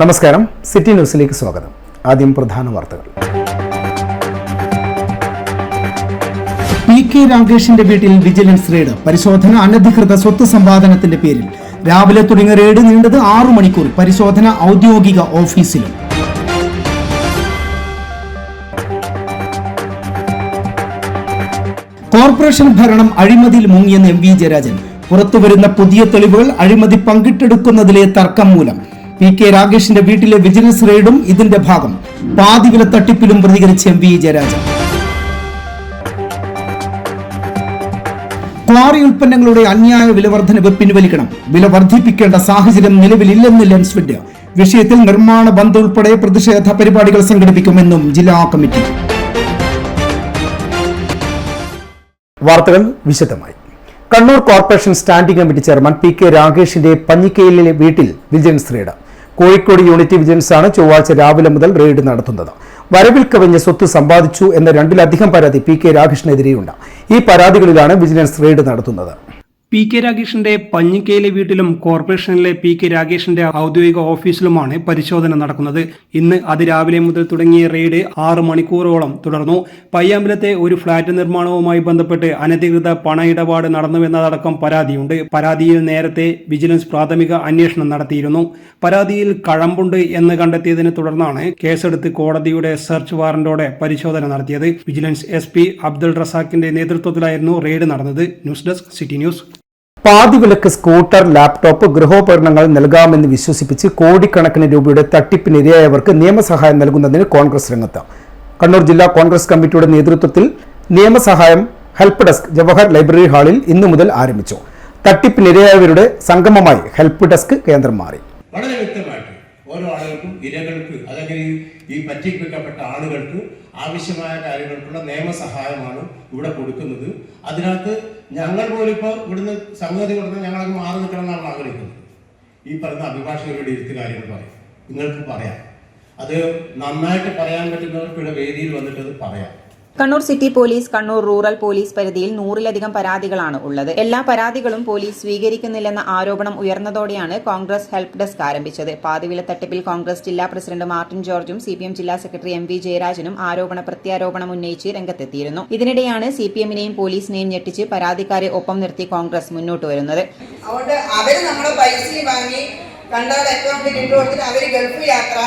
നമസ്കാരം, സിറ്റി ന്യൂസിലേക്ക് സ്വാഗതം. ആദ്യം പ്രധാന വാർത്തകൾ. പി.കെ. രാഗേഷിന്റെ വീട്ടിൽ വിജിലൻസ് റെയ്ഡ്. പരിശോധന അനധികൃത സ്വത്ത് സമ്പാദനത്തിന്റെ പേരിൽ. രാവിലെ തുടങ്ങിയ റെയ്ഡ് നീണ്ടത് 6 മണിക്കൂർ. പരിശോധന ഔദ്യോഗിക ഓഫീസിലും. കോർപ്പറേഷൻ ഭരണം അഴിമതിയിൽ മുങ്ങിയെന്ന് എം.വി. ജയരാജൻ. പുറത്തുവരുന്ന പുതിയ തെളിവുകൾ അഴിമതി പങ്കിട്ടെടുക്കുന്നതിലെ തർക്കം മൂലം. പി.കെ. രാഗേഷിന്റെ വീട്ടിലെ വിജിലൻസ് റെയ്ഡും ഇതിന്റെ ഭാഗം. പാതിവില തട്ടിപ്പിലും പ്രതികരിച്ച എം.വി. ജയരാജൻ. ക്വാറി ഉൽപ്പന്നങ്ങളുടെ അന്യായ വിലവർദ്ധനവ് പിൻവലിക്കണം. വില വർദ്ധിപ്പിക്കേണ്ട സാഹചര്യം നിലവിലില്ലെന്ന് ലെൻസ്ഫെഡ്. വിഷയത്തിൽ നിർമ്മാണ ബന്ദ് ഉൾപ്പെടെ പ്രതിഷേധ പരിപാടികൾ സംഘടിപ്പിക്കുമെന്നും ജില്ലാ കമ്മിറ്റി. വാർത്തകൾ വിശദമായി. Kannur corporation standing committee chairman P K. രാഗേഷിന്റെ പഞ്ഞിക്കയിലെ വീട്ടിൽ വിജിലൻസ് റെയ്ഡ്. കോഴിക്കോട് യൂണിറ്റ് വിജിലൻസാണ് ചൊവ്വാഴ്ച രാവിലെ മുതൽ റെയ്ഡ് നടത്തുന്നത്. വരവിൽ കവിഞ്ഞ സ്വത്ത് സമ്പാദിച്ചു എന്ന 2-ലധികം പരാതി പി.കെ. രാഗേഷിനെതിരെയുണ്ട്. ഈ പരാതികളിലാണ് വിജിലൻസ് റെയ്ഡ് നടത്തുന്നത്. പി.കെ. രാഗേഷിന്റെ പഞ്ഞിക്കയിലെ വീട്ടിലും കോർപ്പറേഷനിലെ പി.കെ. രാഗേഷിന്റെ ഔദ്യോഗിക ഓഫീസിലുമാണ് പരിശോധന നടക്കുന്നത്. ഇന്ന് അതിരാവിലെ മുതൽ തുടങ്ങിയ റെയ്ഡ് 6 മണിക്കൂറോളം തുടർന്നു. പയ്യാമ്പലത്തെ ഒരു ഫ്ളാറ്റ് നിർമ്മാണവുമായി ബന്ധപ്പെട്ട് അനധികൃത പണ ഇടപാട് നടന്നുവെന്നതടക്കം പരാതിയുണ്ട്. പരാതിയിൽ നേരത്തെ വിജിലൻസ് പ്രാഥമിക അന്വേഷണം നടത്തിയിരുന്നു. പരാതിയിൽ കഴമ്പുണ്ട് എന്ന് കണ്ടെത്തിയതിനെ തുടർന്നാണ് കേസെടുത്ത് കോടതിയുടെ സെർച്ച് വാറന്റോടെ പരിശോധന നടത്തിയത്. Vigilance SP. അബ്ദുൾ റസാഖിന്റെ നേതൃത്വത്തിലായിരുന്നു റെയ്ഡ് നടന്നത്. News desk, city news. പാതിവിലക്ക് സ്കൂട്ടർ, ലാപ്ടോപ്പ്, ഗൃഹോപകരണങ്ങൾ നൽകാമെന്ന് വിശ്വസിപ്പിച്ച് കോടിക്കണക്കിന് രൂപയുടെ തട്ടിപ്പിനിരയായവർക്ക് നിയമസഹായം നൽകുന്നതിന് കോൺഗ്രസ് രംഗത്ത്. കണ്ണൂർ ജില്ലാ കോൺഗ്രസ് കമ്മിറ്റിയുടെ നേതൃത്വത്തിൽ നിയമസഹായം ഹെൽപ്പ് ഡെസ്ക് ജവഹർ ലൈബ്രറി ഹാളിൽ ഇന്നു മുതൽ ആരംഭിച്ചു. തട്ടിപ്പിനിരയായവരുടെ സംഗമമായി ഹെൽപ്പ് ഡെസ്ക് കേന്ദ്രം മാറി. വളരെ വ്യക്തമായിട്ട് ഓരോ ആളുകൾക്കും ഇരകൾക്ക് അല്ലെങ്കിൽ ഈ പറ്റിക്കപ്പെട്ട ആളുകൾക്ക് ആവശ്യമായ കാര്യങ്ങൾക്കുള്ള നിയമസഹായമാണ് ഇവിടെ കൊടുക്കുന്നത്. അതിനകത്ത് ഞങ്ങൾ പോലും ഇപ്പോൾ ഇവിടുന്ന് സംഗതി കൊടുത്താൽ ഞങ്ങളത് മാറി നിൽക്കണം എന്നാണ് ആഗ്രഹിക്കുന്നത്. ഈ പറയുന്ന അഭിഭാഷകരുടെ ഇരുത്ത് കാര്യങ്ങൾ പറയും, നിങ്ങൾക്ക് പറയാം. അത് നന്നായിട്ട് പറയാൻ പറ്റുന്നവർക്ക് ഇവിടെ വേദിയിൽ വന്നിട്ട് അത് പറയാം. Kannur city police, Kannur rural police പരിധിയിൽ 100-ലധികം പരാതികളാണ് ഉള്ളത്. എല്ലാ പരാതികളും പോലീസ് സ്വീകരിക്കുന്നില്ലെന്ന ആരോപണം ഉയർന്നതോടെയാണ് കോൺഗ്രസ് ഹെൽപ്പ് ഡെസ്ക് ആരംഭിച്ചത്. പാതിവില തട്ടിപ്പിൽ കോൺഗ്രസ് ജില്ലാ പ്രസിഡന്റ് മാർട്ടിൻ ജോർജും സിപിഎം ജില്ലാ സെക്രട്ടറി എം.വി. ജയരാജനും പ്രത്യാരോപണം ഉന്നയിച്ച് രംഗത്തെത്തിയിരുന്നു. ഇതിനിടെയാണ് സിപിഎമ്മിനെയും പോലീസിനെയും ഞെട്ടിച്ച് പരാതിക്കാരെ ഒപ്പം നിർത്തി കോൺഗ്രസ് മുന്നോട്ട് വരുന്നത്. അതുകൊണ്ട് അവര് നമ്മുടെ പൈസ വാങ്ങി കണ്ടവരുടെ അക്കൗണ്ടിൽ ഇട്ട് കൊടുത്തിട്ട് അവര് ഗൾഫ് യാത്ര,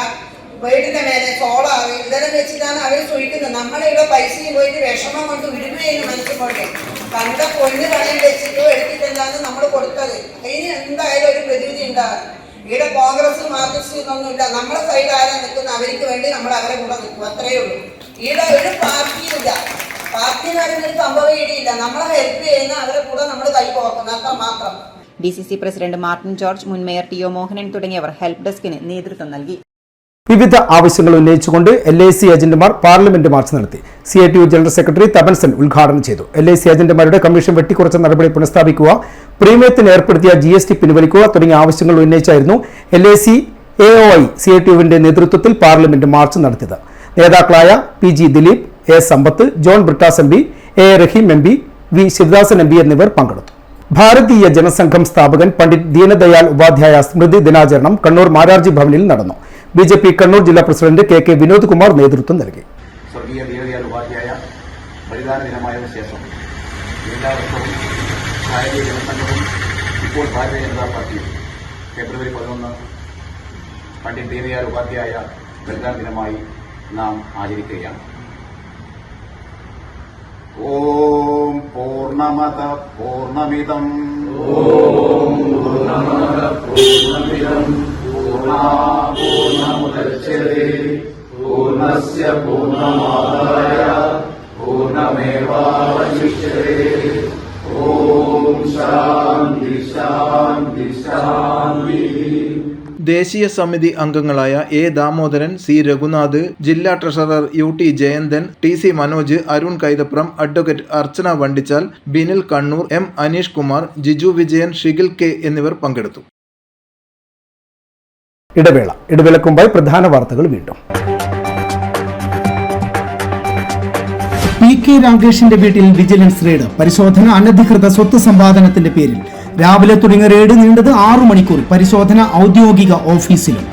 വീടിന്റെ മേലെ സോളാർ ഇതെല്ലാം വെച്ചിട്ടാണ് അവർ ചോദിക്കുന്നത്. നമ്മളിവിടെ പൈസയും പോയിട്ട് വിഷമം കൊണ്ട് വിടുകയെന്ന് മനസ്സിലോട്ടെ കണ്ട പൊന്ന് പണയം വെച്ചിട്ടോ എടുത്തിട്ടെന്താണ് നമ്മൾ കൊടുത്തത്. അതിന് എന്തായാലും ഒരു പ്രതിവിധി ഉണ്ടാകും. ഇവിടെ കോൺഗ്രസ് മാർക്സിസ്റ്റ് ഒന്നുമില്ല. നമ്മളെ സൈഡ് ആരാ നിൽക്കുന്ന അവർക്ക് വേണ്ടി നമ്മൾ അവരെ കൂടെ നിൽക്കും, അത്രയേ ഉള്ളൂ. ഇവിടെ ഒരു പാർട്ടിയില്ല, പാർട്ടിക്കാരൊരു സംഭവം ഇടയില്ല. നമ്മളെ ഹെൽപ്പ് ചെയ്യുന്ന അവരെ കൂടെ നമ്മൾ കൈ പോക്കണം, അത്ര മാത്രം. DCC പ്രസിഡന്റ് മാർട്ടിൻ ജോർജ്, മുൻ മേയർ ടി ഒ മോഹനൻ തുടങ്ങിയവർ ഹെൽപ്പ് ഡെസ്കിന് നേതൃത്വം നൽകി. വിവിധ ആവശ്യങ്ങൾ ഉന്നയിച്ചുകൊണ്ട് LIC ഏജന്റുമാർ പാർലമെന്റ് മാർച്ച് നടത്തി. CITU ജനറൽ സെക്രട്ടറി തപൻസൻ ഉദ്ഘാടനം ചെയ്തു. LIC ഏജന്റുമാരുടെ കമ്മീഷൻ വെട്ടിക്കുറച്ച നടപടി പുനഃസ്ഥാപിക്കുക, പ്രീമിയത്തിന് ഏർപ്പെടുത്തിയ GST പിൻവലിക്കുക തുടങ്ങിയ ആവശ്യങ്ങൾ ഉന്നയിച്ചായിരുന്നു LIC AOI CITUവിന്റെ നേതൃത്വത്തിൽ പാർലമെന്റ് മാർച്ച് നടത്തിയത്. നേതാക്കളായ PG Dileep, A Sampath, John Brittas MP, A Rahim MP, V Sivadasan MP എന്നിവർ പങ്കെടുത്തു. ഭാരതീയ ജനസംഘം സ്ഥാപകൻ പണ്ഡിറ്റ് ദീനദയാൽ ഉപാധ്യായ സ്മൃതി ദിനാചരണം കണ്ണൂർ മാരാർജി ഭവനിൽ നടന്നു. BJP കണ്ണൂർ ജില്ലാ പ്രസിഡന്റ് KK വിനോദ് കുമാർ നേതൃത്വം നൽകി. സ്വർഗീയ ദീനദയാൽ ഉപാധ്യായ ബലിദാന ദിനമായതിനു ശേഷം എല്ലാ വർഷവും ഭാരതീയ ജനസംഘവും ഇപ്പോൾ ഭാരതീയ ജനതാ പാർട്ടിയും ഫെബ്രുവരി 11 പണ്ഡിറ്റ് ദീനദയാൽ ഉപാധ്യായ ബലിദാന ദിനമായി നാം ആചരിക്കുകയാണ്. ഓം പൂർണ്ണമദ പൂർണ്ണമിദം പൂർണ്ണമുദച്യതേ പൂർണ്ണസ്യ പൂർണ്ണമാദായ പൂർണ്ണമേവാവശിഷ്യതേ. ഓം ശാന്തി ശാന്തി ശാന്തി. ദേശീയ സമിതി അംഗങ്ങളായ A ദാമോദരൻ, C രഘുനാഥ്, ജില്ലാ treasurer UT Jayanthan, TC Manoj, Arun Kaithapram, advocate Archana Vandichal, Binil Kannur, M Aneesh Kumar, Jiju Vijayan, Shigil K എന്നിവർ പങ്കെടുത്തു. ഇടവേളക്കുമ്പായി പ്രധാന വാർത്തകൾ വീണ്ടും. പി.കെ. രാഗേഷിന്റെ വീട്ടിൽ വിജിലൻസ് റെയ്ഡ്. പരിശോധന അനധികൃത സ്വത്ത് സമ്പാദനത്തിന്റെ പേരിൽ. രാവിലെ തുടങ്ങിയ റെയ്ഡ് നീണ്ടത് 6 മണിക്കൂർ. പരിശോധന ഔദ്യോഗിക ഓഫീസിലും.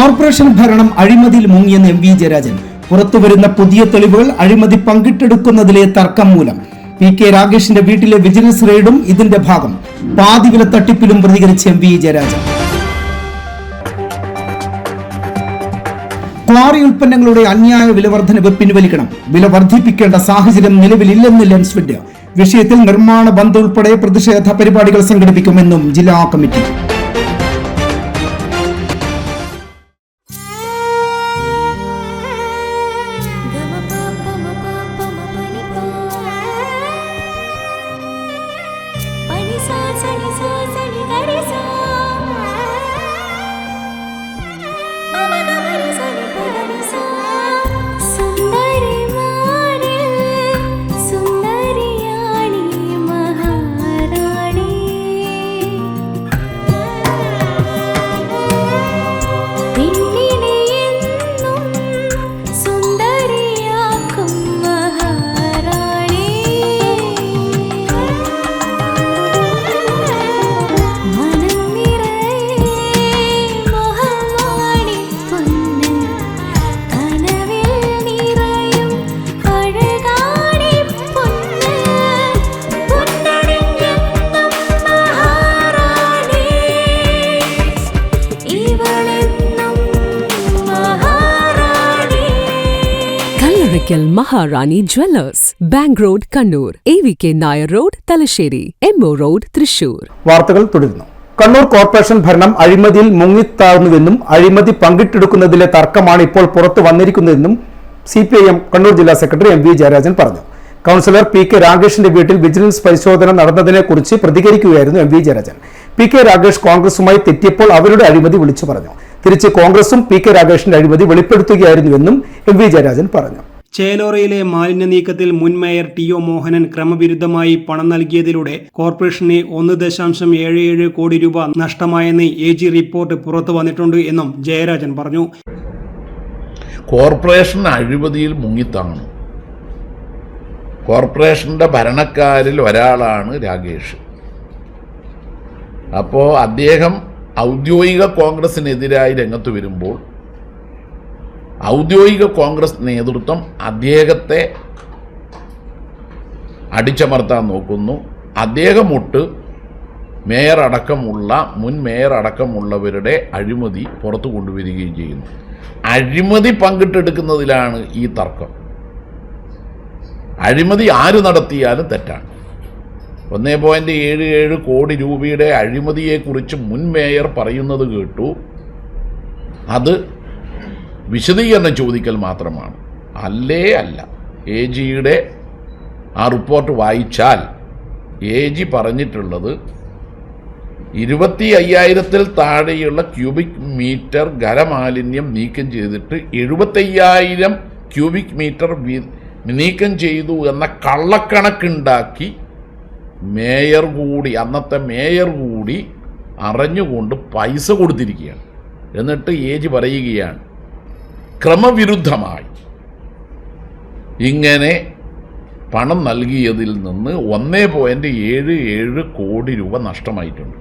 കോർപ്പറേഷൻ ഭരണം അഴിമതിയിൽ മുങ്ങിയെന്ന് എം വി ജയരാജൻ. പുറത്തുവരുന്ന പുതിയ തെളിവുകൾ അഴിമതി പങ്കിട്ടെടുക്കുന്നതിലെ തർക്കം മൂലം. പി കെ രാഗേഷിന്റെ വീട്ടിലെ വിജിലൻസ് റെയ്ഡും ഇതിന്റെ ഭാഗം. പാതിവില തട്ടിപ്പിലും പ്രതികരിച്ച എം വി ജയരാജൻ. ക്വാറി ഉൽപ്പന്നങ്ങളുടെ അന്യായ വില വർധനവ് പിൻവലിക്കണം. വില വർദ്ധിപ്പിക്കേണ്ട സാഹചര്യം നിലവിലില്ലെന്ന് ലെൻസ്ഫെഡ്. വിഷയത്തിൽ നിർമ്മാണ ബന്ദ് ഉൾപ്പെടെ പ്രതിഷേധ പരിപാടികൾ സംഘടിപ്പിക്കുമെന്നും ജില്ലാ committee. Maharani Jewellers, Bank Road, Kannur, AVK Nair Road, Talasheri, MO Road, Thrissur. വാർത്തകൾ തുടരുന്നു. കണ്ണൂർ കോർപ്പറേഷൻ ഭരണം അഴിമതിയിൽ മുങ്ങിത്താഴ്ന്നുവെന്നും അഴിമതി പങ്കിട്ടെടുക്കുന്നതിലെ തർക്കമാണ് ഇപ്പോൾ പുറത്തു വന്നിരിക്കുന്നതെന്നും CPIM കണ്ണൂർ ജില്ലാ സെക്രട്ടറി എം വി ജയരാജൻ പറഞ്ഞു. കൗൺസിലർ പി കെ രാഗേഷിന്റെ വീട്ടിൽ വിജിലൻസ് പരിശോധന നടന്നതിനെക്കുറിച്ച് പ്രതികരിക്കുകയായിരുന്നു M V Jayarajan. P K Ragesh കോൺഗ്രസുമായി തെറ്റിയപ്പോൾ അവരുടെ അഴിമതി വിളിച്ചു പറഞ്ഞു. തിരിച്ച് കോൺഗ്രസും പി കെ രാഗേഷിന്റെ അഴിമതി വെളിപ്പെടുത്തുകയായിരുന്നുവെന്നും എം വി ജയരാജൻ പറഞ്ഞു. ചേലോറയിലെ മാലിന്യ നീക്കത്തിൽ മുൻ മേയർ TO മോഹനൻ ക്രമവിരുദ്ധമായി പണം നൽകിയതിലൂടെ കോർപ്പറേഷന് 1.77 കോടി രൂപ നഷ്ടമായെന്ന് AG റിപ്പോർട്ട് പുറത്തു വന്നിട്ടുണ്ട് എന്നും ജയരാജൻ പറഞ്ഞു. കോർപ്പറേഷൻ അഴിമതിയിൽ മുങ്ങിത്താണു. കോർപ്പറേഷന്റെ ഭരണക്കാരിൽ ഒരാളാണ് രാഗേഷ്. അപ്പോൾ അദ്ദേഹം ഔദ്യോഗിക കോൺഗ്രസിനെതിരായി രംഗത്ത് വരുമ്പോൾ ഔദ്യോഗിക കോൺഗ്രസ് നേതൃത്വം അദ്ദേഹത്തെ അടിച്ചമർത്താൻ നോക്കുന്നു. അദ്ദേഹമൊട്ട് മേയർ അടക്കമുള്ള മുൻ മേയർ അടക്കമുള്ളവരുടെ അഴിമതി പുറത്തു കൊണ്ടുവരികയും ചെയ്യുന്നു. അഴിമതി പങ്കിട്ടെടുക്കുന്നതിലാണ് ഈ തർക്കം. അഴിമതി ആര് നടത്തിയാലും തെറ്റാണ്. 1.77 കോടി രൂപയുടെ അഴിമതിയെക്കുറിച്ച് മുൻ മേയർ പറയുന്നത് കേട്ടു. അത് വിശദീകരണം ചോദിക്കൽ മാത്രമാണ്, അല്ല. AGയുടെ ആ റിപ്പോർട്ട് വായിച്ചാൽ AG പറഞ്ഞിട്ടുള്ളത് 25,000-ൽ താഴെയുള്ള ക്യൂബിക് മീറ്റർ ഖരമാലിന്യം നീക്കം ചെയ്തിട്ട് 75,000 ക്യൂബിക് മീറ്റർ നീക്കം ചെയ്തു എന്ന കള്ളക്കണക്കുണ്ടാക്കി അന്നത്തെ മേയർ കൂടി അറിഞ്ഞുകൊണ്ട് പൈസ കൊടുത്തിരിക്കുകയാണ്. എന്നിട്ട് AG പറയുകയാണ് ക്രമവിരുദ്ധമായി ഇങ്ങനെ പണം നൽകിയതിൽ നിന്ന് 1.77 കോടി രൂപ നഷ്ടമായിട്ടുണ്ട്.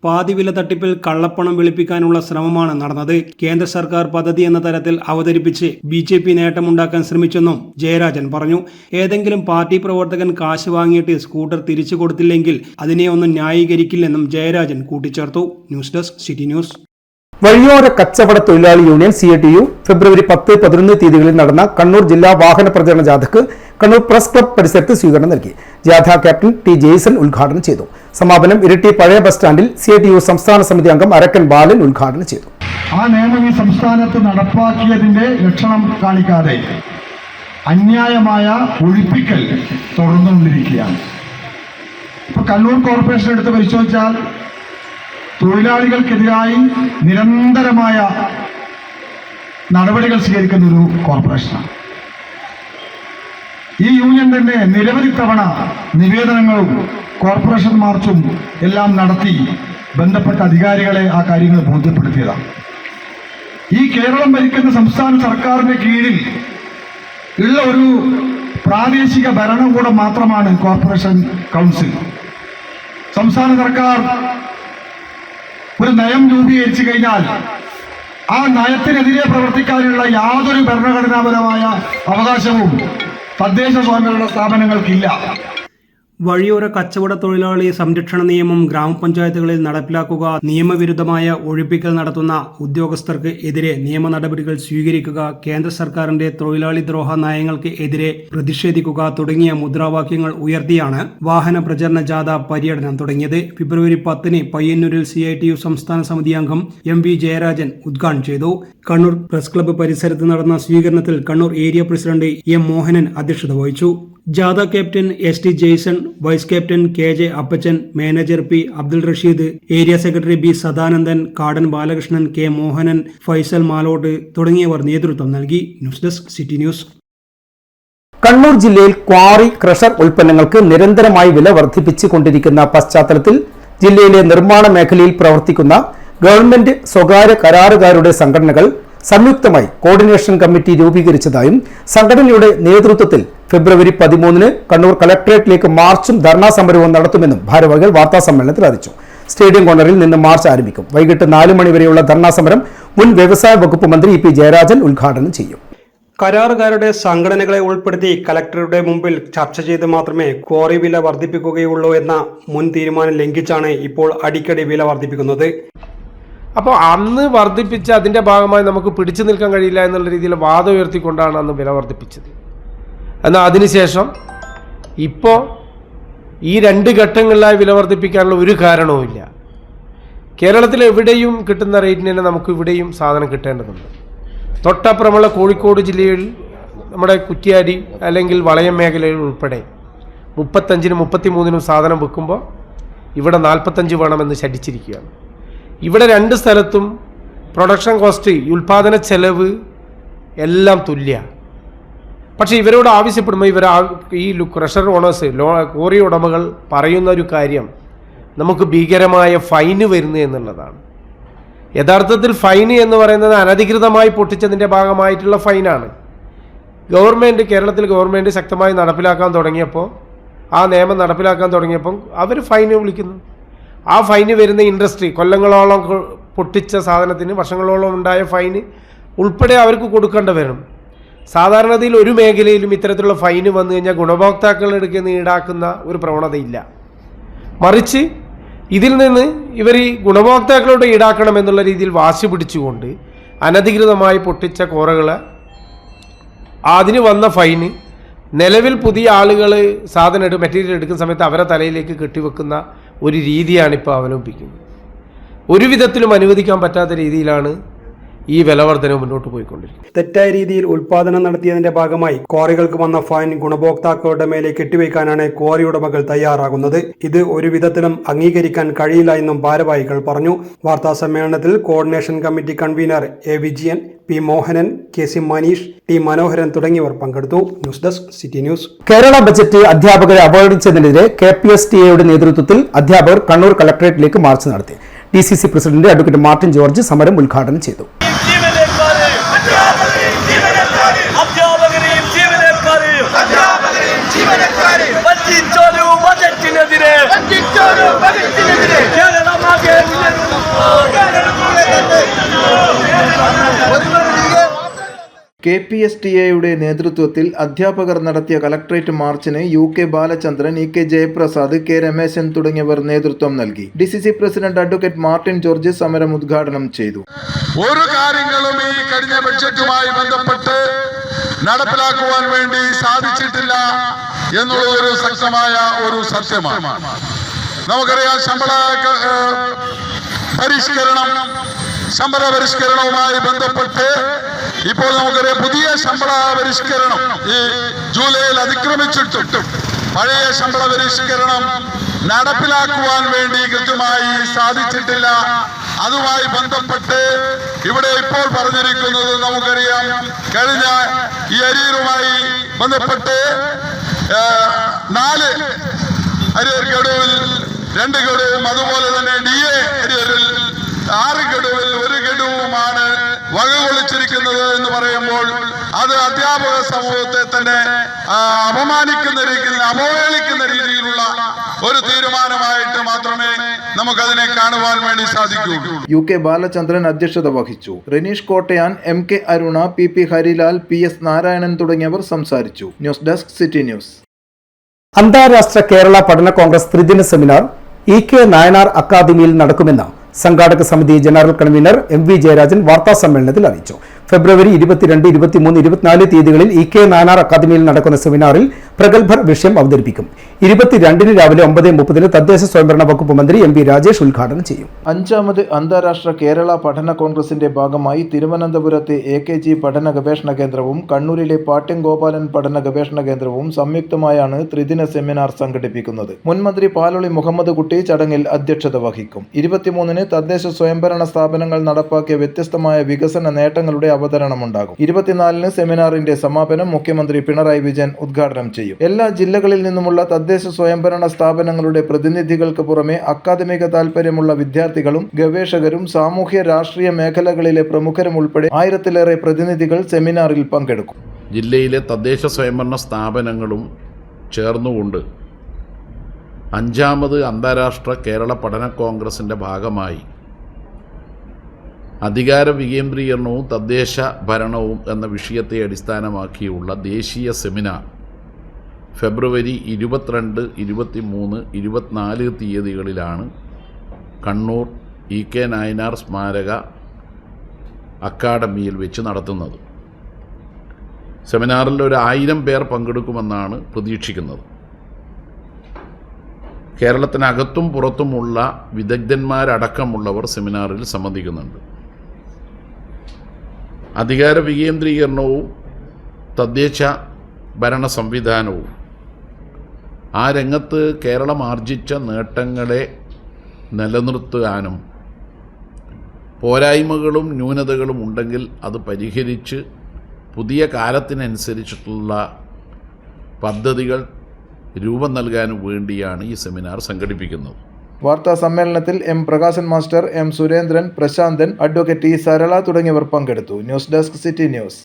പാതിവില തട്ടിപ്പിൽ കള്ളപ്പണം വെളുപ്പിക്കാനുള്ള ശ്രമമാണ് നടന്നത്. കേന്ദ്ര സർക്കാർ പദ്ധതി എന്ന തരത്തിൽ അവതരിപ്പിച്ച് BJP നേട്ടമുണ്ടാക്കാൻ ശ്രമിച്ചെന്നും ജയരാജൻ പറഞ്ഞു. ഏതെങ്കിലും പാർട്ടി പ്രവർത്തകൻ കാശ് വാങ്ങിയിട്ട് സ്കൂട്ടർ തിരിച്ചു കൊടുത്തില്ലെങ്കിൽ അതിനെയൊന്നും ന്യായീകരിക്കില്ലെന്നും ജയരാജൻ കൂട്ടിച്ചേർത്തു. News desk city news. വഴിയോര കച്ചവട തൊഴിലാളി യൂണിയൻ CITU ഫെബ്രുവരി 10-11 തീയതികളിൽ നടന്ന കണ്ണൂർ ജില്ലാ വാഹന പ്രചരണ ജാഥയ്ക്ക് കണ്ണൂർ പ്രസ് ക്ലബ് പരിസരത്ത് സ്വീകരണം നൽകി. ജാഥ ക്യാപ്റ്റൻ T. ജെയ്സൺ ഉദ്ഘാടനം ചെയ്തു. സമാപനം ഇരിട്ടി പഴയ ബസ് സ്റ്റാൻഡിൽ CITU സംസ്ഥാന സമിതി അംഗം അരക്കൻ ബാലൻ ഉദ്ഘാടനം ചെയ്തു. ആ നിയമം ഈ സംസ്ഥാനത്ത് നടപ്പാക്കിയതിന്റെ ലക്ഷണം കാണിക്കാതെ അന്യായമായ ഒഴിപ്പിക്കൽ തുടർന്നുകൊണ്ടിരിക്കുകയാണ്. ഇപ്പൊ കണ്ണൂർ കോർപ്പറേഷൻ എടുത്ത് പരിശോധിച്ചാൽ തൊഴിലാളികൾക്കെതിരായി നിരന്തരമായ നടപടികൾ സ്വീകരിക്കുന്ന ഒരു കോർപ്പറേഷനാണ്. ഈ യൂണിയൻ തന്നെ നിരവധി തവണ നിവേദനങ്ങളും കോർപ്പറേഷൻ മാർച്ചും എല്ലാം നടത്തി ബന്ധപ്പെട്ട അധികാരികളെ ആ കാര്യങ്ങൾ ബോധ്യപ്പെടുത്തിയതാണ്. ഈ കേരളം ഭരിക്കുന്ന സംസ്ഥാന സർക്കാരിന്റെ കീഴിൽ ഉള്ള ഒരു പ്രാദേശിക ഭരണകൂടം മാത്രമാണ് കോർപ്പറേഷൻ കൗൺസിൽ. സംസ്ഥാന സർക്കാർ ഒരു നയം രൂപീകരിച്ചു കഴിഞ്ഞാൽ ആ നയത്തിനെതിരെ പ്രവർത്തിക്കാനുള്ള യാതൊരു ഭരണഘടനാപരമായ അവകാശവും തദ്ദേശ സ്വയംഭരണ സ്ഥാപനങ്ങൾക്കില്ല. വഴിയോര കച്ചവട തൊഴിലാളി സംരക്ഷണ നിയമം ഗ്രാമപഞ്ചായത്തുകളിൽ നടപ്പിലാക്കുക, നിയമവിരുദ്ധമായ ഒഴിപ്പിക്കൽ നടത്തുന്ന ഉദ്യോഗസ്ഥർക്ക് എതിരെ നിയമ നടപടികൾ സ്വീകരിക്കുക, കേന്ദ്ര സർക്കാരിന്റെ തൊഴിലാളി ദ്രോഹ നയങ്ങൾക്ക് എതിരെ പ്രതിഷേധിക്കുക തുടങ്ങിയ മുദ്രാവാക്യങ്ങൾ ഉയർത്തിയാണ് വാഹന പ്രചരണ ജാഥ പര്യടനം തുടങ്ങിയത്. ഫെബ്രുവരി 10 പയ്യന്നൂരിൽ CITU സംസ്ഥാന സമിതി അംഗം MV ജയരാജൻ ഉദ്ഘാടനം ചെയ്തു. കണ്ണൂർ പ്രസ് ക്ലബ്ബ് പരിസരത്ത് നടന്ന സ്വീകരണത്തിൽ Kannur area president M Mohanan അധ്യക്ഷത വഹിച്ചു. ജാഥ captain ST Jaison, vice captain KJ Appachan, manager P Abdul Rasheed, area secretary B Sadanandan, Kadan Balakrishnan, K Mohanan, Faisal Malott തുടങ്ങിയവർ നേതൃത്വം നൽകി. News desk city news. Kannur ജില്ലയിൽ ക്വാറി ക്രഷർ ഉൽപ്പന്നങ്ങൾക്ക് നിരന്തരമായി വില വർദ്ധിപ്പിച്ചുകൊണ്ടിരിക്കുന്ന പശ്ചാത്തലത്തിൽ ജില്ലയിലെ നിർമ്മാണ മേഖലയിൽ പ്രവർത്തിക്കുന്ന ഗവൺമെന്റ് സ്വകാര്യ കരാറുകാരുടെ സംഘടനകൾ സംയുക്തമായി കോർഡിനേഷൻ കമ്മിറ്റി രൂപീകരിച്ചതായും സംഘടനയുടെ നേതൃത്വത്തിൽ ഫെബ്രുവരി 13 കണ്ണൂർ കളക്ടറേറ്റിലേക്ക് മാർച്ചും ധർണാ സമരവും നടത്തുമെന്നും ഭാരവാഹികൾ വാർത്താസമ്മേളനത്തിൽ അറിയിച്ചു. സ്റ്റേഡിയം കോർണറിൽ നിന്ന് മാർച്ച് ആരംഭിക്കും. വൈകിട്ട് 4 മണി വരെയുള്ള ധർണാ സമരം മുൻ വ്യവസായ വകുപ്പ് മന്ത്രി EP ജയരാജൻ ഉദ്ഘാടനം ചെയ്യും. കരാറുകാരുടെ സംഘടനകളെ ഉൾപ്പെടുത്തി കലക്ടറുടെ മുമ്പിൽ ചർച്ച ചെയ്ത് മാത്രമേ ക്വാറി വില വർദ്ധിപ്പിക്കുകയുള്ളൂ എന്ന മുൻ തീരുമാനം ലംഘിച്ചാണ് ഇപ്പോൾ അടിക്കടി വില വർദ്ധിപ്പിക്കുന്നത്. അപ്പോൾ അന്ന് വർദ്ധിപ്പിച്ച് അതിൻ്റെ ഭാഗമായി നമുക്ക് പിടിച്ചു നിൽക്കാൻ കഴിയില്ല എന്നുള്ള രീതിയിൽ വാദം ഉയർത്തിക്കൊണ്ടാണ് അന്ന് വില വർദ്ധിപ്പിച്ചത്. എന്നാൽ അതിനുശേഷം ഇപ്പോൾ ഈ 2 ഘട്ടങ്ങളിലായി വില വർദ്ധിപ്പിക്കാനുള്ള ഒരു കാരണവുമില്ല. കേരളത്തിൽ എവിടെയും കിട്ടുന്ന റേറ്റിന് തന്നെ നമുക്ക് ഇവിടെയും സാധനം കിട്ടേണ്ടതുണ്ട്. തൊട്ടപ്പുറമുള്ള കോഴിക്കോട് ജില്ലയിൽ നമ്മുടെ കുറ്റ്യാടി അല്ലെങ്കിൽ വളയം മേഖലയിൽ ഉൾപ്പെടെ 35-നും 33-നും സാധനം വിൽക്കുമ്പോൾ ഇവിടെ 45 വേണമെന്ന് ശഠിച്ചിരിക്കുകയാണ്. ഇവിടെ 2 സ്ഥലത്തും പ്രൊഡക്ഷൻ കോസ്റ്റ്, ഉൽപ്പാദന ചെലവ് എല്ലാം തുല്യ. പക്ഷേ ഇവരോട് ആവശ്യപ്പെടുമ്പോൾ ഈ ക്രഷർ ഓണേഴ്സ്, ക്വാറി ഉടമകൾ പറയുന്ന ഒരു കാര്യം നമുക്ക് ഭീകരമായ ഫൈന് വരുന്നു എന്നുള്ളതാണ്. യഥാർത്ഥത്തിൽ ഫൈന് എന്ന് പറയുന്നത് അനധികൃതമായി പൊട്ടിച്ചതിൻ്റെ ഭാഗമായിട്ടുള്ള ഫൈനാണ്. കേരളത്തിൽ ഗവൺമെൻറ് ശക്തമായി നടപ്പിലാക്കാൻ തുടങ്ങിയപ്പോൾ, ആ നിയമം നടപ്പിലാക്കാൻ തുടങ്ങിയപ്പോൾ അവർ ഫൈന് വിളിക്കുന്നു. ആ ഫൈന് വരുന്ന ഇൻഡസ്ട്രി കൊല്ലങ്ങളോളം പൊട്ടിച്ച സാധനത്തിന് വർഷങ്ങളോളം ഉണ്ടായ ഫൈന് ഉൾപ്പെടെ അവർക്ക് കൊടുക്കേണ്ടി വരും. സാധാരണതയിൽ ഒരു മേഖലയിലും ഇത്തരത്തിലുള്ള ഫൈന് വന്നു കഴിഞ്ഞാൽ ഗുണഭോക്താക്കളുടെ അടുക്കൽ നിന്ന് ഈടാക്കുന്ന ഒരു പ്രവണതയില്ല. മറിച്ച് ഇതിൽ നിന്ന് ഇവർ ഈ ഗുണഭോക്താക്കളോട് ഈടാക്കണമെന്നുള്ള രീതിയിൽ വാശി പിടിച്ചുകൊണ്ട് അനധികൃതമായി പൊട്ടിച്ച കോറകളെ അതിന് വന്ന ഫൈന് നിലവിൽ പുതിയ ആളുകൾ സാധനം മെറ്റീരിയൽ എടുക്കുന്ന സമയത്ത് അവരെ തലയിലേക്ക് കെട്ടിവെക്കുന്ന ഒരു രീതിയാണ് ഇപ്പോൾ അവലംബിക്കുന്നത്. ഒരു വിധത്തിലും അനുവദിക്കാൻ പറ്റാത്ത രീതിയിലാണ് ഈ വിലവർധനവ് മുന്നോട്ട് പോയിക്കൊണ്ടിരിക്കുന്നത്. തെറ്റായ രീതിയിൽ ഉൽപാദനം നടത്തിയതിന്റെ ഭാഗമായി ക്വാറികൾക്ക് വന്ന ഫൈൻ ഗുണഭോക്താക്കളുടെ മേലെ കെട്ടിവയ്ക്കാനാണ് ക്വാറി ഉടമകൾ തയ്യാറാകുന്നത്. ഇത് ഒരു വിധത്തിലും അംഗീകരിക്കാൻ കഴിയില്ല എന്നും ഭാരവാഹികൾ പറഞ്ഞു. വാർത്താ സമ്മേളനത്തിൽ coordination committee convener A Vijayan, P Mohanan, KC Maneesh, T Manoharan തുടങ്ങിയവർ പങ്കെടുത്തു. News desk city news. Kerala budget അധ്യാപകരെ അവഗണിച്ചതിനെതിരെ KPSTA നേതൃത്വത്തിൽ അധ്യാപകർ കണ്ണൂർ കളക്ടറേറ്റിലേക്ക് മാർച്ച് നടത്തി. DCC president advocate Martin George സമരം ഉദ്ഘാടനം ചെയ്തു. KPSTA നേതൃത്വത്തിൽ അധ്യാപകർ നടത്തിയ കളക്ടറേറ്റ് മാർച്ചിന് UK Balachandran, EK Jayaprasad, K Rameshan തുടങ്ങിയവർ നേതൃത്വം നൽകി. DCC president advocate Martin George സമരം ഉദ്ഘാടനം ചെയ്തു. ഒരു കാര്യങ്ങളും ഈ കഴിഞ്ഞ ബഡ്ജറ്റുമായി ബന്ധപ്പെട്ട് നടപ്പിലാക്കുവാൻ വേണ്ടി സാധിച്ചിട്ടില്ല എന്നുള്ള ഒരു ശക്തമായ ഒരു സത്യമാണ്. നമുക്കറിയാം, ശമ്പള പരിഷ്കരണവുമായി ബന്ധപ്പെട്ട് ഇപ്പോൾ നമുക്കറിയാം പുതിയ ശമ്പള പരിഷ്കരണം ഈ ജൂലൈയിൽ അതിക്രമിച്ചിട്ടും പഴയ ശമ്പള പരിഷ്കരണം നടപ്പിലാക്കുവാൻ വേണ്ടി കൃത്യമായി സാധിച്ചിട്ടില്ല. അതുമായി ബന്ധപ്പെട്ട് ഇവിടെ ഇപ്പോൾ പറഞ്ഞിരിക്കുന്നത് നമുക്കറിയാം, കഴിഞ്ഞ ഈ അരിയറുമായി ബന്ധപ്പെട്ട് 4 അരിയർ ഗഡുവിൽ 2 ഗഡുവും അതുപോലെ തന്നെ DA അരിയറിൽ 6 ഗഡുവിൽ 1 ഗഡുവുമാണ് വകകൊള്ളിച്ചിരിക്കുന്നത് എന്ന് പറയുമ്പോൾ അത് അധ്യാപക സമൂഹത്തെ തന്നെ അപമാനിക്കുന്ന രീതിയിൽ, അവഹേളിക്കുന്ന രീതിയിലുള്ള ഒരു തീരുമാനമായിട്ട് മാത്രമേ നമുക്കതിനെ കാണുവാൻ വേണ്ടി സാധിക്കൂ. UK ബാലചന്ദ്രൻ അധ്യക്ഷത വഹിച്ചു. Renish കോട്ടയാൻ, MK Aruna, PP Harilal, PS Narayanan തുടങ്ങിയവർ സംസാരിച്ചു. News desk city news. അന്താരാഷ്ട്ര കേരള പഠന കോൺഗ്രസ് ത്രിദിന സെമിനാർ EK നായനാർ അക്കാദമിയിൽ നടക്കുമെന്ന് സംഘാടക സമിതി ജനറൽ കൺവീനർ MV ജയരാജൻ വാർത്താസമ്മേളനത്തിൽ അറിയിച്ചു. ഫെബ്രുവരി 22, 23, 24 തീയതികളിൽ EK നായനാർ അക്കാദമിയിൽ നടക്കുന്ന സെമിനാറിൽ പ്രഗത്ഭർ വിഷയം അവതരിപ്പിക്കും. 22 രാവിലെ 9:30 തദ്ദേശ സ്വയംഭരണ വകുപ്പ് മന്ത്രി MB രാജേഷ് ഉദ്ഘാടനം ചെയ്യും. 5ാമത് അന്താരാഷ്ട്ര കേരള പഠന കോൺഗ്രസിന്റെ ഭാഗമായി തിരുവനന്തപുരത്തെ AKG പഠന ഗവേഷണ കേന്ദ്രവും കണ്ണൂരിലെ പാട്യം ഗോപാലൻ പഠന ഗവേഷണ കേന്ദ്രവും സംയുക്തമായാണ് ത്രിദിന സെമിനാർ സംഘടിപ്പിക്കുന്നത്. മുൻമന്ത്രി പാലൊളി മുഹമ്മദ് കുട്ടി ചടങ്ങിൽ അധ്യക്ഷത വഹിക്കും. 23-ന് തദ്ദേശ സ്വയംഭരണ സ്ഥാപനങ്ങൾ നടപ്പാക്കിയ വ്യത്യസ്തമായ വികസന നേട്ടങ്ങളുടെ അവതരണമുണ്ടാകും. 24-ന് സെമിനാറിന്റെ സമാപനം മുഖ്യമന്ത്രി പിണറായി വിജയൻ ഉദ്ഘാടനം ചെയ്യും. എല്ലാ ജില്ലകളിൽ നിന്നുമുള്ള തദ്ദേശ സ്വയംഭരണ സ്ഥാപനങ്ങളുടെ പ്രതിനിധികൾക്ക് പുറമെ അക്കാദമിക താൽപര്യമുള്ള വിദ്യാർത്ഥികളും ഗവേഷകരും സാമൂഹ്യ രാഷ്ട്രീയ മേഖലകളിലെ പ്രമുഖരും ഉൾപ്പെടെ 1000-ലേറെ പ്രതിനിധികൾ സെമിനാറിൽ പങ്കെടുക്കും. ജില്ലയിലെ തദ്ദേശ സ്വയംഭരണ സ്ഥാപനങ്ങളും ചേർന്നുകൊണ്ട് 5ാമത് അന്താരാഷ്ട്ര കേരള പഠന കോൺഗ്രസിൻ്റെ ഭാഗമായി അധികാര വികേന്ദ്രീകരണവും തദ്ദേശ ഭരണവും എന്ന വിഷയത്തെ അടിസ്ഥാനമാക്കിയുള്ള ദേശീയ സെമിനാർ ഫെബ്രുവരി 22, 23, 24 തീയതികളിലാണ് കണ്ണൂർ EK നായനാർ സ്മാരക അക്കാദമിയിൽ വെച്ച് നടത്തുന്നത്. സെമിനാറിൽ 1000 പേർ പങ്കെടുക്കുമെന്നാണ് പ്രതീക്ഷിക്കുന്നത്. കേരളത്തിനകത്തും പുറത്തുമുള്ള വിദഗ്ധന്മാരടക്കമുള്ളവർ സെമിനാറിൽ സംബന്ധിക്കുന്നുണ്ട്. അധികാര വികേന്ദ്രീകരണവും തദ്ദേശ ഭരണ സംവിധാനവും ആ രംഗത്ത് കേരളം ആർജിച്ച നേട്ടങ്ങളെ നിലനിർത്താനും പോരായ്മകളും ന്യൂനതകളും ഉണ്ടെങ്കിൽ അത് പരിഹരിച്ച് പുതിയ കാലത്തിനനുസരിച്ചിട്ടുള്ള പദ്ധതികൾ രൂപം നൽകാനും വേണ്ടിയാണ് ഈ സെമിനാർ സംഘടിപ്പിക്കുന്നത്. വാർത്താ സമ്മേളനത്തിൽ M Prakashan master, M Surendran, Prasanthan, advocate E Sarala തുടങ്ങിയവർ പങ്കെടുത്തു. News desk city news.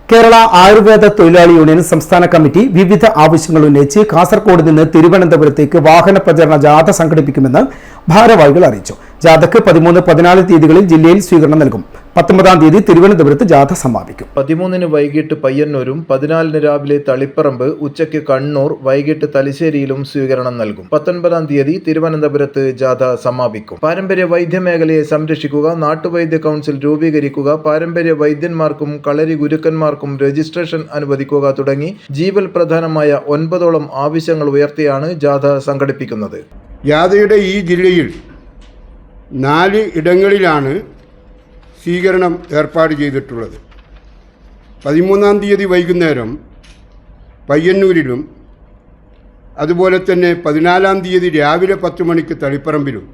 Kerala Ayurveda തൊഴിലാളി യൂണിയൻ സംസ്ഥാന കമ്മിറ്റി വിവിധ ആവശ്യങ്ങൾ ഉന്നയിച്ച് കാസർഗോഡ് നിന്ന് തിരുവനന്തപുരത്തേക്ക് വാഹന പ്രചരണ ജാഥ സംഘടിപ്പിക്കുമെന്ന് ഭാരവാഹികൾ അറിയിച്ചു. ജാഥയ്ക്ക് 13, 14 തീയതികളിൽ ജില്ലയിൽ സ്വീകരണം നൽകും. 19-ാം തീയതി തിരുവനന്തപുരത്ത് ജാഥ സമാപിക്കും. 13-ന് വൈകിട്ട് പയ്യന്നൂരും 14-ന് രാവിലെ തളിപ്പറമ്പ്, ഉച്ചയ്ക്ക് കണ്ണൂർ, വൈകിട്ട് തലശ്ശേരിയിലും സ്വീകരണം നൽകും. 19-ാം തീയതി തിരുവനന്തപുരത്ത് ജാഥ സമാപിക്കും. പാരമ്പര്യ വൈദ്യമേഖലയെ സംരക്ഷിക്കുക, നാട്ടുവൈദ്യ കൗൺസിൽ രൂപീകരിക്കുക, പാരമ്പര്യ വൈദ്യന്മാർക്കും കളരി ഗുരുക്കന്മാർക്കും രജിസ്ട്രേഷൻ അനുവദിക്കുക തുടങ്ങി ജീവൽ പ്രധാനമായ 9ഓളം ആവശ്യങ്ങൾ ഉയർത്തിയാണ് ജാഥ സംഘടിപ്പിക്കുന്നത്. ജാഥയുടെ ഈ ജില്ലയിൽ 4 ഇടങ്ങളിലാണ് സ്വീകരണം ഏർപ്പാട് ചെയ്തിട്ടുള്ളത്. 13-ാം തീയതി വൈകുന്നേരം പയ്യന്നൂരിലും, അതുപോലെ തന്നെ 14-ാം തീയതി രാവിലെ 10 മണിക്ക് തളിപ്പറമ്പിലും,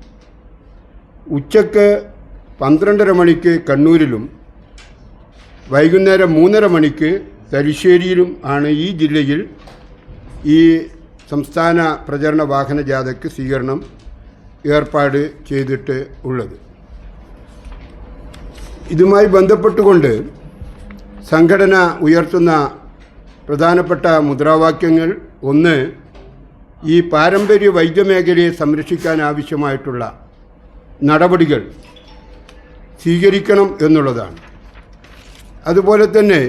ഉച്ചക്ക് 12:30 മണിക്ക് കണ്ണൂരിലും, വൈകുന്നേരം 3:30 മണിക്ക് തലശ്ശേരിയിലും ആണ് ഈ ജില്ലയിൽ ഈ സംസ്ഥാന പ്രചരണ വാഹന ജാഥയ്ക്ക് സ്വീകരണം ഏർപ്പാട് ചെയ്തിട്ട് ഉള്ളത്. ഇതുമായി ബന്ധപ്പെട്ടുകൊണ്ട് സംഘടന ഉയർത്തുന്ന പ്രധാനപ്പെട്ട മുദ്രാവാക്യങ്ങൾ, ഒന്ന്, ഈ പാരമ്പര്യ വൈദ്യമേഖലയെ സംരക്ഷിക്കാൻ ആവശ്യമായിട്ടുള്ള നടപടികൾ സ്വീകരിക്കണം എന്നുള്ളതാണ്. അതുപോലെ തന്നെ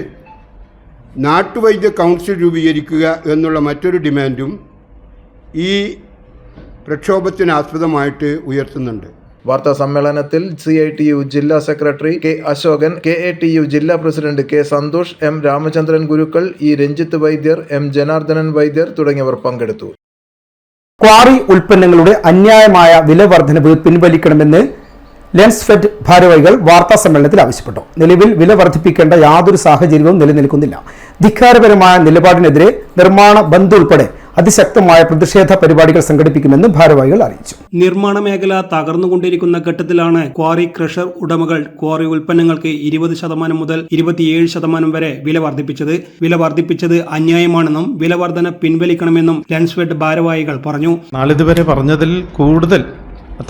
നാട്ടുവൈദ്യ കൗൺസിൽ രൂപീകരിക്കുക എന്നുള്ള മറ്റൊരു ഡിമാൻഡും ഈ പ്രക്ഷോഭത്തിനാസ്പദമായിട്ട് ഉയർത്തുന്നുണ്ട്. വാർത്താ സമ്മേളനത്തിൽ CITU ജില്ലാ സെക്രട്ടറി K അശോകൻ, KATU ജില്ലാ president K Santhosh, M Ramachandran Gurukkal, E Ranjith Vaidyar, M Janardhanan Vaidyar തുടങ്ങിയവർ പങ്കെടുത്തു. ക്വാറി ഉൽപ്പന്നങ്ങളുടെ അന്യായമായ വില വർധനവ് പിൻവലിക്കണമെന്ന് ലെൻസ്ഫെഡ് ഭാരവാഹികൾ വാർത്താ സമ്മേളനത്തിൽ ആവശ്യപ്പെട്ടു. നിലവിൽ വില വർദ്ധിപ്പിക്കേണ്ട യാതൊരു സാഹചര്യവും നിലനിൽക്കുന്നില്ല. ധിക്കാരപരമായ നിലപാടിനെതിരെ നിർമ്മാണ ബന്ദ് ഉൾപ്പെടെ അതിശക്തമായ പ്രതിഷേധ പരിപാടികൾ സംഘടിപ്പിക്കുമെന്ന് ഭാരവാഹികൾ അറിയിച്ചു. നിർമ്മാണ മേഖല തകർന്നുകൊണ്ടിരിക്കുന്ന ഘട്ടത്തിലാണ് ക്വാറി ക്രഷർ ഉടമകൾ ക്വാറി ഉൽപ്പന്നങ്ങൾക്ക് 20% മുതൽ 27% വരെ വില വർദ്ധിപ്പിച്ചത്. വില വർദ്ധിപ്പിച്ചത് അന്യായമാണെന്നും വില വർധന പിൻവലിക്കണമെന്നും ലെൻസ്ഫെഡ് ഭാരവാഹികൾ പറഞ്ഞു. നാളിതുവരെ പറഞ്ഞതിൽ കൂടുതൽ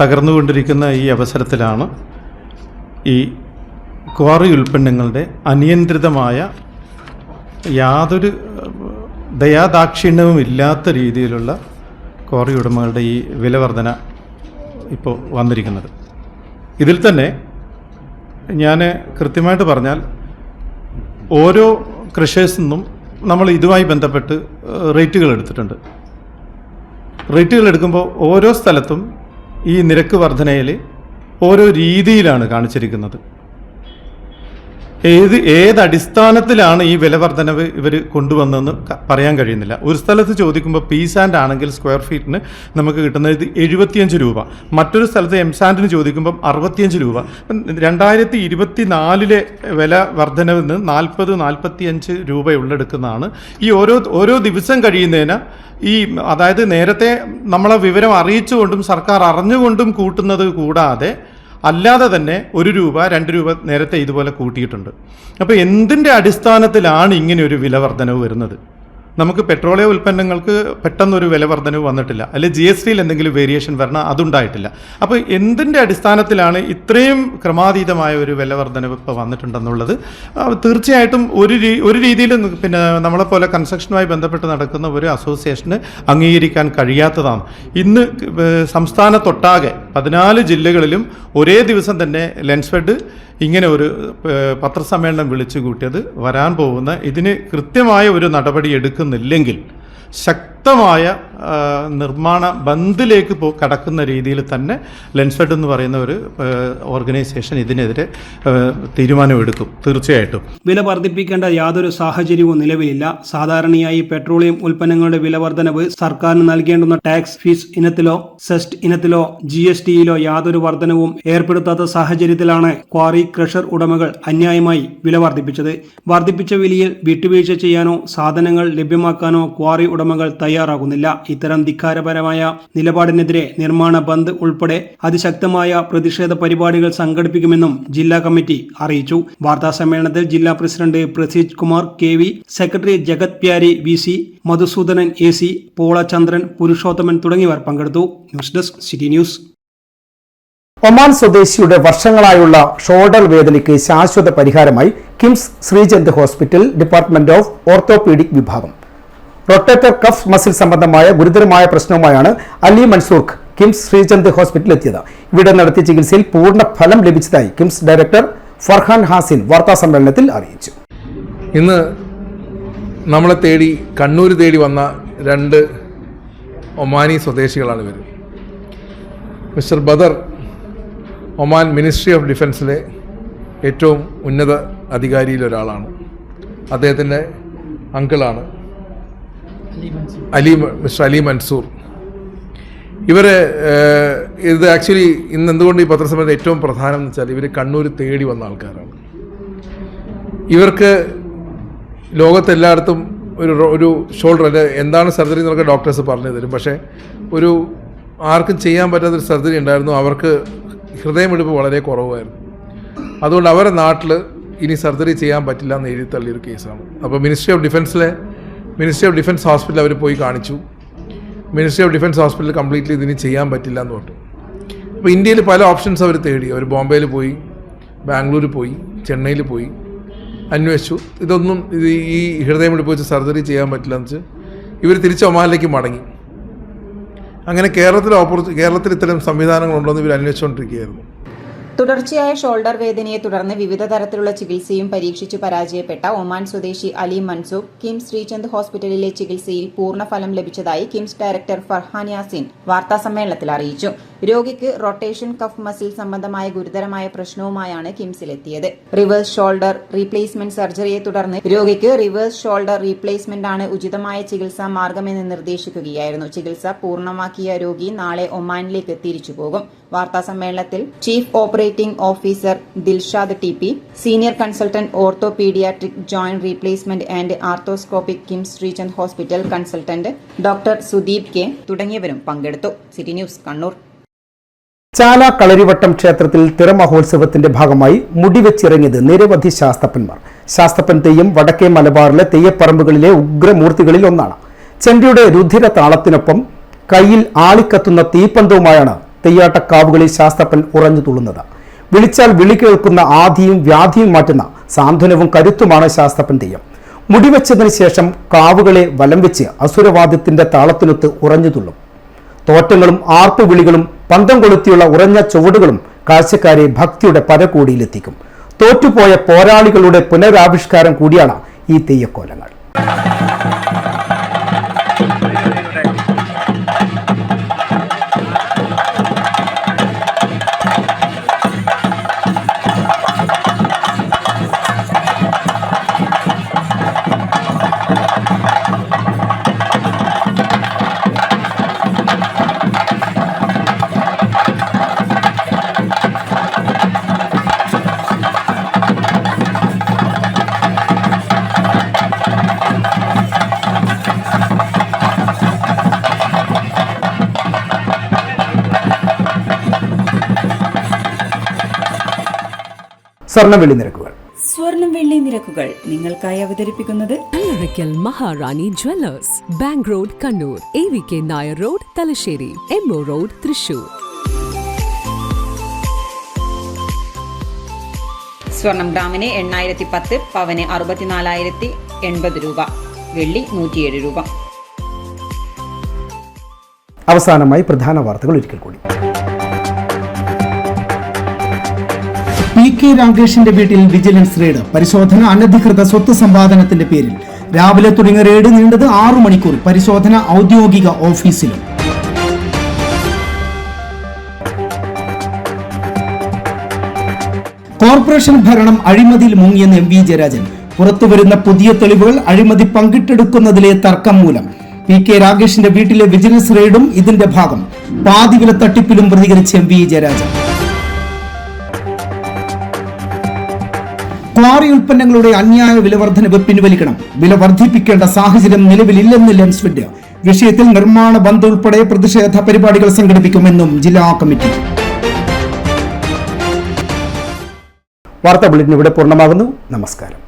തകർന്നുകൊണ്ടിരിക്കുന്ന ഈ അവസരത്തിലാണ് ഈ ക്വാറി ഉൽപ്പന്നങ്ങളുടെ അനിയന്ത്രിതമായ യാതൊരു ദയാദാക്ഷിണ്യവും ഇല്ലാത്ത രീതിയിലുള്ള ക്വാറി ഉടമകളുടെ ഈ വില വർധന ഇപ്പോൾ വന്നിരിക്കുന്നത്. ഇതിൽ തന്നെ ഞാൻ കൃത്യമായിട്ട് പറഞ്ഞാൽ ഓരോ ക്രഷേഴ്സിൽ നിന്നും നമ്മൾ ഇതുമായി ബന്ധപ്പെട്ട് റേറ്റുകൾ എടുത്തിട്ടുണ്ട്. റേറ്റുകൾ എടുക്കുമ്പോൾ ഓരോ സ്ഥലത്തും ഈ നിരക്ക് വർധനയിൽ ഓരോ രീതിയിലാണ് കാണിച്ചിരിക്കുന്നത്. ഏത് അടിസ്ഥാനത്തിലാണ് ഈ വില വർധനവ് ഇവർ കൊണ്ടുവന്നതെന്ന് പറയാൻ കഴിയുന്നില്ല. ഒരു സ്ഥലത്ത് ചോദിക്കുമ്പോൾ പി സാൻഡ് ആണെങ്കിൽ സ്ക്വയർ ഫീറ്റിന് നമുക്ക് കിട്ടുന്നത് 75 രൂപ, മറ്റൊരു സ്ഥലത്ത് എം സാൻഡിന് ചോദിക്കുമ്പം 65 രൂപ. 2024 വില വർധനവിൽ നിന്ന് 40-45 രൂപ ഉള്ളെടുക്കുന്നതാണ്. ഈ ഓരോ ദിവസം കഴിയുന്നതിന് അതായത് നേരത്തെ നമ്മളെ വിവരം അറിയിച്ചുകൊണ്ടും സർക്കാർ അറിഞ്ഞുകൊണ്ടും കൂട്ടുന്നത് കൂടാതെ അല്ലാതെ തന്നെ 1 രൂപ 2 രൂപ നേരത്തെ ഇതുപോലെ കൂട്ടിയിട്ടുണ്ട്. അപ്പോൾ എന്തിൻ്റെ അടിസ്ഥാനത്തിലാണ് ഇങ്ങനെ ഒരു വില വർധനവ് വരുന്നത്? നമുക്ക് പെട്രോളിയ ഉൽപ്പന്നങ്ങൾക്ക് പെട്ടെന്നൊരു വില വർധനവ് വന്നിട്ടില്ല, അല്ലെങ്കിൽ GSTയിൽ എന്തെങ്കിലും വേരിയേഷൻ വരണം, അതുണ്ടായിട്ടില്ല. അപ്പോൾ എന്തിൻ്റെ അടിസ്ഥാനത്തിലാണ് ഇത്രയും ക്രമാതീതമായ ഒരു വില വർധനവ് ഇപ്പോൾ വന്നിട്ടുണ്ടെന്നുള്ളത് തീർച്ചയായിട്ടും ഒരു രീതിയിൽ പിന്നെ നമ്മളെപ്പോലെ കൺസ്ട്രക്ഷനുമായി ബന്ധപ്പെട്ട് നടക്കുന്ന ഒരു അസോസിയേഷന് അംഗീകരിക്കാൻ കഴിയാത്തതാണ്. ഇന്ന് സംസ്ഥാനത്തൊട്ടാകെ 14 ജില്ലകളിലും ഒരേ ദിവസം തന്നെ ലെൻസ്ഫെഡ് ഇങ്ങനെ ഒരു പത്രസമ്മേളനം വിളിച്ചു കൂട്ടിയത് വരാൻ പോകുന്ന ഇതിന് കൃത്യമായ ഒരു നടപടി എടുക്കുന്നില്ലെങ്കിൽ ശക്തമായ നിർമ്മാണ ബന്ദിലേക്ക് കടക്കുന്ന രീതിയിൽ തന്നെ ലെൻസ്ഫെഡ് എന്ന് പറയുന്ന ഒരു ഓർഗനൈസേഷൻ ഇതിനെതിരെ തീരുമാനമെടുക്കും തീർച്ചയായിട്ടും. വില വർദ്ധിപ്പിക്കേണ്ട യാതൊരു സാഹചര്യവും നിലവിലില്ല. സാധാരണയായി പെട്രോളിയം ഉൽപ്പന്നങ്ങളുടെ വില വർധനവ് സർക്കാരിന് നൽകേണ്ടുന്ന ടാക്സ് ഫീസ് ഇനത്തിലോ സെസ്റ്റ് ഇനത്തിലോ GSTയിലോ യാതൊരു വർധനവും ഏർപ്പെടുത്താത്ത സാഹചര്യത്തിലാണ് ക്വാറി ക്രഷർ ഉടമകൾ അന്യായമായി വില വർദ്ധിപ്പിച്ചത്. വർദ്ധിപ്പിച്ച വിലയിൽ വിട്ടുവീഴ്ച ചെയ്യാനോ സാധനങ്ങൾ ലഭ്യമാക്കാനോ ക്വാറി ഉടമകൾ തയ്യാറാകുന്നില്ല. ഇത്തരം ധിക്കാരപരമായ നിലപാടിനെതിരെ നിർമ്മാണ ബന്ദ് ഉൾപ്പെടെ അതിശക്തമായ പ്രതിഷേധ പരിപാടികൾ സംഘടിപ്പിക്കുമെന്നും ജില്ലാ കമ്മിറ്റി അറിയിച്ചു. വാർത്താ സമ്മേളനത്തിൽ ജില്ലാ president Praseej Kumar KV, secretary Jagath Pyari VC, Madhusoodanan AC, Polachandran, Purushothaman തുടങ്ങിയവർ പങ്കെടുത്തു. News desk city news. Oman സ്വദേശിയുടെ വർഷങ്ങളായുള്ള ഷോൾഡർ വേദനയ്ക്ക് ശാശ്വത പരിഹാരമായി KIMS Sreechand hospital department of orthopaedic വിഭാഗം. റൊട്ടേറ്റർ കഫ് മസിൽ സംബന്ധമായ ഗുരുതരമായ പ്രശ്നവുമായാണ് അലി മൻസൂർ കിംസ് ശ്രീചന്ദ് ഹോസ്പിറ്റലിൽ എത്തിയത്. ഇവിടെ നടത്തിയ ചികിത്സയിൽ പൂർണ്ണ ഫലം ലഭിച്ചതായി കിംസ് ഡയറക്ടർ ഫർഹാൻ ഹാസിൻ വാർത്താസമ്മേളനത്തിൽ അറിയിച്ചു. ഇന്ന് നമ്മളെ തേടി കണ്ണൂർ തേടി വന്ന 2 ഒമാനി സ്വദേശികളാണ് ഇവർ. Mister Badar Oman ministry of ഡിഫൻസിലെ ഏറ്റവും ഉന്നത അധികാരിയിലൊരാളാണ്. അദ്ദേഹത്തിൻ്റെ അങ്കിളാണ് മിസ്റ്റർ അലി മൻസൂർ. ഇത് ആക്ച്വലി ഇന്ന് എന്തുകൊണ്ട് ഈ പത്രസമ്മേളനം ഏറ്റവും പ്രധാനം എന്ന് വെച്ചാൽ ഇവർ കണ്ണൂർ തേടി വന്ന ആൾക്കാരാണ്. ഇവർക്ക് ലോകത്തെല്ലായിടത്തും ഒരു ഷോൾഡർ എന്താണ് സർജറി എന്നൊക്കെ ഡോക്ടേഴ്സ് പറഞ്ഞു തരും. പക്ഷേ ആർക്കും ചെയ്യാൻ പറ്റാത്തൊരു സർജറി ഉണ്ടായിരുന്നു. അവർക്ക് ഹൃദയമിടിപ്പ് വളരെ കുറവായിരുന്നു. അതുകൊണ്ട് അവരുടെ നാട്ടിൽ ഇനി സർജറി ചെയ്യാൻ പറ്റില്ല എന്ന് എഴുതി തള്ളിയൊരു കേസാണ്. അപ്പോൾ മിനിസ്ട്രി ഓഫ് ഡിഫൻസ് ഹോസ്പിറ്റൽ അവർ പോയി കാണിച്ചു. Ministry of defence hospital completely ഇതിന് ചെയ്യാൻ പറ്റില്ല എന്ന് പറഞ്ഞു. അപ്പോൾ ഇന്ത്യയിൽ പല ഓപ്ഷൻസ് അവർ തേടി. അവർ ബോംബെയിൽ പോയി, ബാംഗ്ലൂർ പോയി, ചെന്നൈയിൽ പോയി, അന്വേഷിച്ചു. ഈ ഹൃദയമിടിപ്പ് വെച്ച് സർജറി ചെയ്യാൻ പറ്റില്ല എന്ന് വെച്ച് ഇവർ തിരിച്ച് ഒമാനിലേക്ക് മടങ്ങി. അങ്ങനെ കേരളത്തിൽ ഇത്തരം സംവിധാനങ്ങളുണ്ടോയെന്ന് ഇവർ അന്വേഷിച്ചുകൊണ്ടിരിക്കുകയായിരുന്നു. തുടർച്ചയായ ഷോൾഡർ വേദനയെ തുടർന്ന് വിവിധ തരത്തിലുള്ള ചികിത്സയും പരീക്ഷിച്ചു പരാജയപ്പെട്ട ഒമാൻ സ്വദേശി അലി മൻസൂർ കിംസ് ശ്രീചന്ദ് ഹോസ്പിറ്റലിലെ ചികിത്സയിൽ പൂർണ്ണ ഫലം ലഭിച്ചതായി കിംസ് ഡയറക്ടർ ഫർഹാൻ യാസിൻ വാർത്താസമ്മേളനത്തിൽ അറിയിച്ചു. രോഗിക്ക് റൊട്ടേഷൻ കഫ് മസിൽ സംബന്ധമായ ഗുരുതരമായ പ്രശ്നവുമായാണ് കിംസിലെത്തിയത്. റിവേഴ്സ് ഷോൾഡർ റീപ്ലേസ്മെന്റ് സർജറിയെ തുടർന്ന് രോഗിക്ക് റിവേഴ്സ് ഷോൾഡർ റീപ്ലേസ്മെന്റ് ആണ് ഉചിതമായ ചികിത്സാ മാർഗമെന്ന് നിർദ്ദേശിക്കുകയായിരുന്നു. ചികിത്സ പൂർണ്ണമാക്കിയ രോഗി നാളെ ഒമാനിലേക്ക് തിരിച്ചുപോകും. വാർത്താസമ്മേളനത്തിൽ chief operating officer Dilshad TP, senior consultant orthopaedic joint replacement and arthroscopic KIMS Sreechand hospital consultant doctor Sudeep K തുടങ്ങിയവരും പങ്കെടുത്തു. City news Kannur. ചാല കളരിവട്ടം ക്ഷേത്രത്തിൽ തിറമഹോത്സവത്തിന്റെ ഭാഗമായി മുടിവെച്ചിറങ്ങിയത് നിരവധി ശാസ്തപ്പന്മാർ. ശാസ്തപ്പൻ തെയ്യം വടക്കേ മലബാറിലെ തെയ്യപ്പറമ്പുകളിലെ ഉഗ്രമൂർത്തികളിൽ ഒന്നാണ്. ചെണ്ടയുടെ രുധിര താളത്തിനൊപ്പം കയ്യിൽ ആളിക്കത്തുന്ന തീപ്പന്തവുമായാണ് തെയ്യാട്ടക്കാവുകളിൽ ശാസ്തപ്പൻ ഉറഞ്ഞു തുള്ളുന്നത്. വിളിച്ചാൽ വിളി കേൾക്കുന്ന ആധിയും വ്യാധിയും മാറ്റുന്ന സാന്ത്വനവും കരുത്തുമാണ് ശാസ്തപ്പൻ തെയ്യം. മുടിവെച്ചതിന് ശേഷം കാവുകളെ വലം വെച്ച് അസുരവാദ്യത്തിന്റെ താളത്തിനൊത്ത് ഉറഞ്ഞു തുള്ളും. തോറ്റങ്ങളും ആർപ്പുവിളികളും പന്തം കൊളുത്തിയുള്ള ഉറഞ്ഞ ചുവടുകളും കാഴ്ചക്കാരെ ഭക്തിയുടെ പരകോടിയിലെത്തിക്കും. തോറ്റുപോയ പോരാളികളുടെ പുനരാവിഷ്കാരം കൂടിയാണ് ഈ തെയ്യക്കോലങ്ങൾ. സ്വർണ്ണ നിരക്കുകൾ. സ്വർണം വെള്ളി നിരക്കുകൾ നിങ്ങൾക്കായി അവതരിപ്പിക്കുന്നത് Allarackal Maharani jewellers, bank road Kannur, AVK Nair road Thalassery, MO road Thrissur. സ്വർണം ഗ്രാമിന് 8010, പവന് 64,080 രൂപ, വെള്ളി 107 രൂപ. അവസാനമായി പ്രധാന വാർത്തകൾ ഒരിക്കൽ കൂടി. PK രാഗേഷിന്റെ വീട്ടിൽ വിജിലൻസ് റെയ്ഡ്. പരിശോധന അനധികൃത സ്വത്ത് സമ്പാദനത്തിന്റെ പേരിൽ. രാവിലെ തുടങ്ങിയ റെയ്ഡ് നീണ്ടത് 6 മണിക്കൂർ. പരിശോധന ഔദ്യോഗിക ഓഫീസിലും. കോർപ്പറേഷൻ ഭരണം അഴിമതിയിൽ മുങ്ങിയെന്ന് MV ജയരാജൻ. പുറത്തുവരുന്ന പുതിയ തെളിവുകൾ അഴിമതി പങ്കിട്ടെടുക്കുന്നതിലെ തർക്കം മൂലം. PK രാഗേഷിന്റെ വീട്ടിലെ വിജിലൻസ് റെയ്ഡും ഇതിന്റെ ഭാഗം. പാതിവില തട്ടിപ്പിലും പ്രതികരിച്ച് MV ജയരാജൻ. ക്വാറി ഉൽപ്പന്നങ്ങളുടെ അന്യായ വിലവർദ്ധനവ് പിൻവലിക്കണം. വില വർദ്ധിപ്പിക്കേണ്ട സാഹചര്യം നിലവിലില്ലെന്ന് ലെൻസ്ഫെഡ്. വിഷയത്തിൽ നിർമ്മാണ ബന്ദ് ഉൾപ്പെടെ പ്രതിഷേധ പരിപാടികൾ സംഘടിപ്പിക്കുമെന്നും ജില്ലാ കമ്മിറ്റി. വാർത്താ ബുള്ളറ്റിൻ ഇവിടെ പൂർണ്ണമാകുന്നു. നമസ്കാരം.